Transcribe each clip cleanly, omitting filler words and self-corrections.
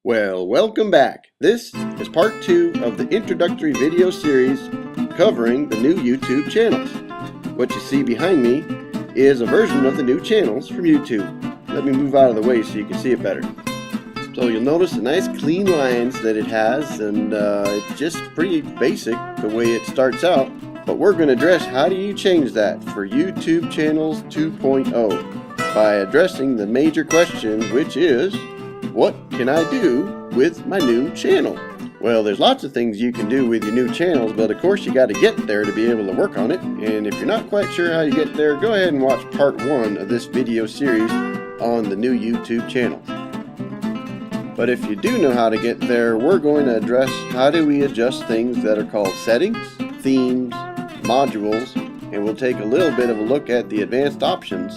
Well, welcome back. This is part 2 of the introductory video series covering the new YouTube channels. What you see behind me is a version of the new channels from YouTube. Let me move out of the way so you can see it better. So you'll notice the nice clean lines that it has, and it's just pretty basic the way it starts out. But we're going to address how do you change that for YouTube channels 2.0 by addressing the major question, which is, what can I do with my new channel? Well, there's lots of things you can do with your new channels, but of course you got to get there to be able to work on it. And if you're not quite sure how you get there, go ahead and watch part 1 of this video series on the new YouTube channel. But if you do know how to get there, we're going to address how do we adjust things that are called settings, themes, modules, and we'll take a little bit of a look at the advanced options.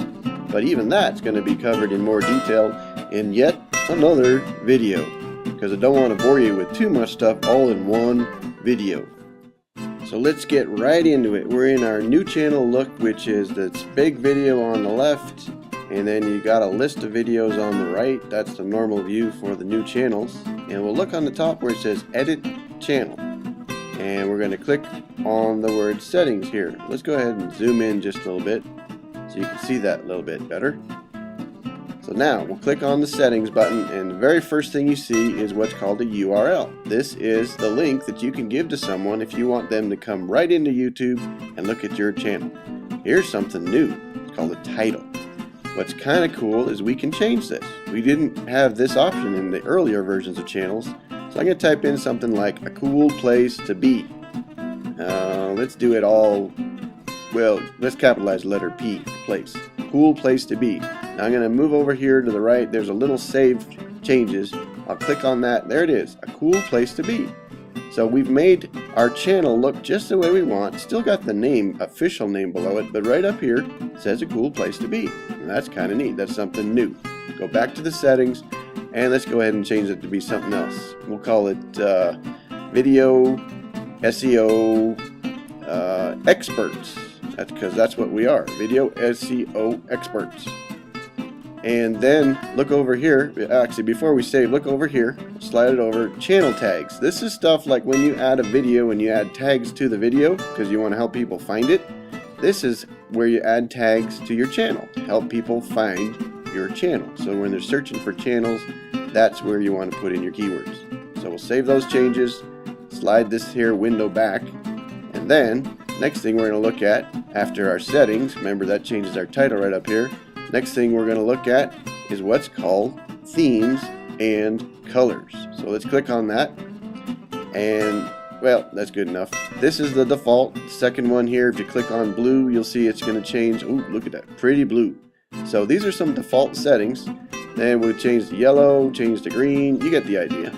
But even that's going to be covered in more detail in yet another video, because I don't want to bore you with too much stuff all in one video. So let's get right into it. We're in our new channel look, which is this big video on the left, and then you got a list of videos on the right. That's the normal view for the new channels. And we'll look on the top where it says edit channel, and we're going to click on the word settings here. Let's go ahead and zoom in just a little bit so you can see that a little bit better. So now we'll click on the settings button, and the very first thing you see is what's called a URL. This is the link that you can give to someone if you want them to come right into YouTube and look at your channel. Here's something new. It's called a title. What's kind of cool is we can change this. We didn't have this option in the earlier versions of channels, so I'm going to type in something like a cool place to be. Let's do it all, well, let's capitalize letter P, place. Cool place to be. Now I'm going to move over here to the right. There's a little saved changes. I'll click on that. There it is. A cool place to be. So we've made our channel look just the way we want. Still got the name, official name below it, but right up here it says a cool place to be. And that's kind of neat. That's something new. Go back to the settings and let's go ahead and change it to be something else. We'll call it video SEO experts. That's because that's what we are, video SEO experts. And then look over here, actually before we save, look over here, slide it over, channel tags. This is stuff like when you add a video and you add tags to the video because you want to help people find it. This is where you add tags to your channel to help people find your channel. So when they're searching for channels, that's where you want to put in your keywords. So we'll save those changes, slide this here window back, and then next thing we're going to look at after our settings, remember that changes our title right up here. Next thing we're going to look at is what's called themes and colors. So let's click on that, and well, that's good enough. This is the default. Second one here, if you click on blue, you'll see it's going to change. Ooh, look at that, pretty blue. So these are some default settings. Then we'll change the yellow, change the green. You get the idea.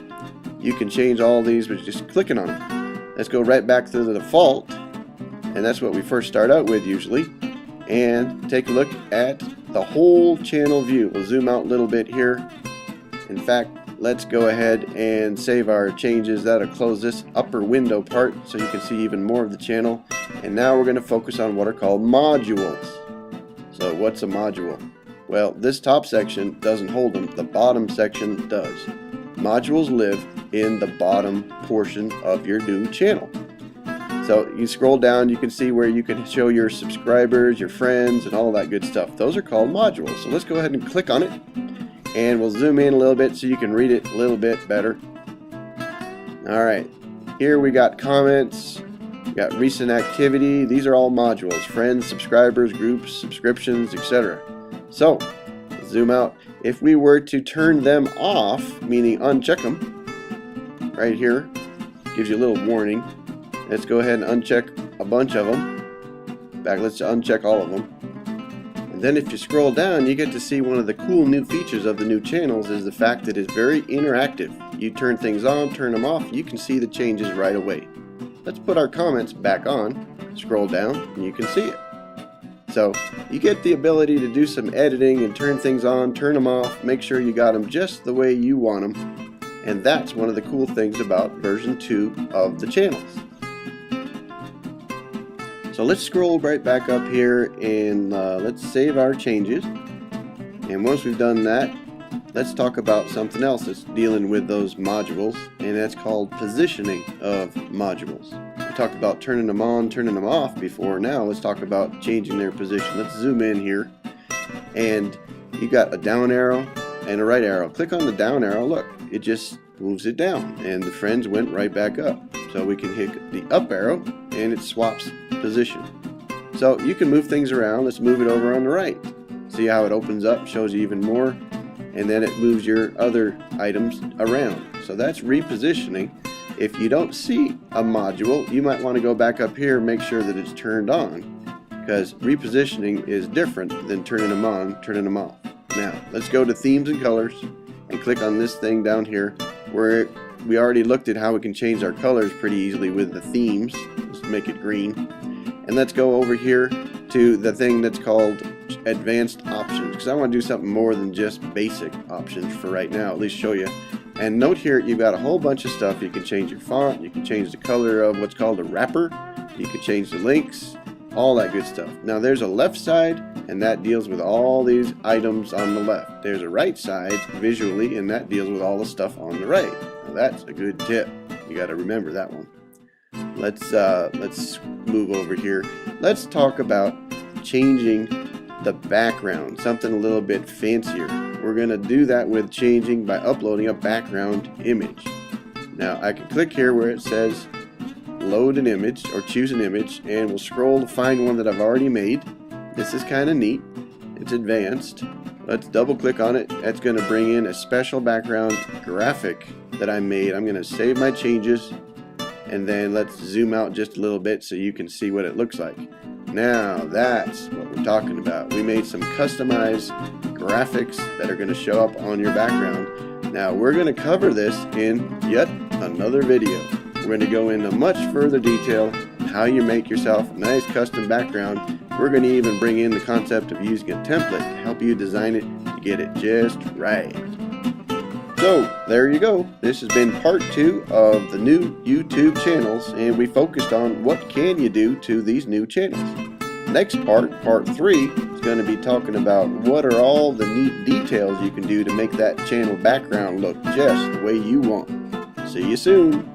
You can change all these with just clicking on them. Let's go right back to the default, and that's what we first start out with usually, and take a look at the whole channel view. We'll zoom out a little bit here. In fact, let's go ahead and save our changes. That'll close this upper window part so you can see even more of the channel. And now we're going to focus on what are called modules. So what's a module? Well, this top section doesn't hold them. The bottom section does. Modules live in the bottom portion of your new channel. So you scroll down, you can see where you can show your subscribers, your friends, and all that good stuff. Those are called modules. So let's go ahead and click on it, and we'll zoom in a little bit so you can read it a little bit better. Alright, here we got comments, we got recent activity. These are all modules: friends, subscribers, groups, subscriptions, etc. So zoom out. If we were to turn them off, meaning uncheck them, right here gives you a little warning. Let's go ahead and uncheck a bunch of them. In fact, let's uncheck all of them. And then if you scroll down, you get to see one of the cool new features of the new channels is the fact that it's very interactive. You turn things on, turn them off, you can see the changes right away. Let's put our comments back on, scroll down, and you can see it. So you get the ability to do some editing and turn things on, turn them off, make sure you got them just the way you want them. And that's one of the cool things about version 2 of the channels. So let's scroll right back up here and let's save our changes. And once we've done that, let's talk about something else that's dealing with those modules, and that's called positioning of modules. We talked about turning them on, turning them off before. Now let's talk about changing their position. Let's zoom in here, and you got a down arrow and a right arrow. Click on the down arrow. Look, it just moves it down, and the friends went right back up. So we can hit the up arrow and it swaps position. So you can move things around. Let's move it over on the right. See how it opens up, shows you even more, and then it moves your other items around. So that's repositioning. If you don't see a module, you might want to go back up here and make sure that it's turned on, because repositioning is different than turning them on, turning them off. Now let's go to themes and colors and click on this thing down here where we already looked at how we can change our colors pretty easily with the themes. Let's make it green, and let's go over here to the thing that's called advanced options, because I want to do something more than just basic options for right now, at least show you. And note here, you've got a whole bunch of stuff. You can change your font, you can change the color of what's called a wrapper, you can change the links, all that good stuff. Now there's a left side, and that deals with all these items on the left. There's a right side visually, and that deals with all the stuff on the right. Now that's a good tip. You got to remember that one. Let's move over here. Let's talk about changing the background, something a little bit fancier. We're going to do that with changing by uploading a background image. Now I can click here where it says load an image or choose an image, and we'll scroll to find one that I've already made. This is kind of neat. It's advanced. Let's double click on it. That's going to bring in a special background graphic that I made. I'm going to save my changes, and then let's zoom out just a little bit so you can see what it looks like. Now that's what we're talking about. We made some customized graphics that are going to show up on your background. Now we're going to cover this in yet another video. We're going to go into much further detail on how you make yourself a nice custom background. We're going to even bring in the concept of using a template to help you design it to get it just right. So there you go. This has been part 2 of the new YouTube channels, and we focused on what can you do to these new channels. Next part 3, is going to be talking about what are all the neat details you can do to make that channel background look just the way you want. See you soon.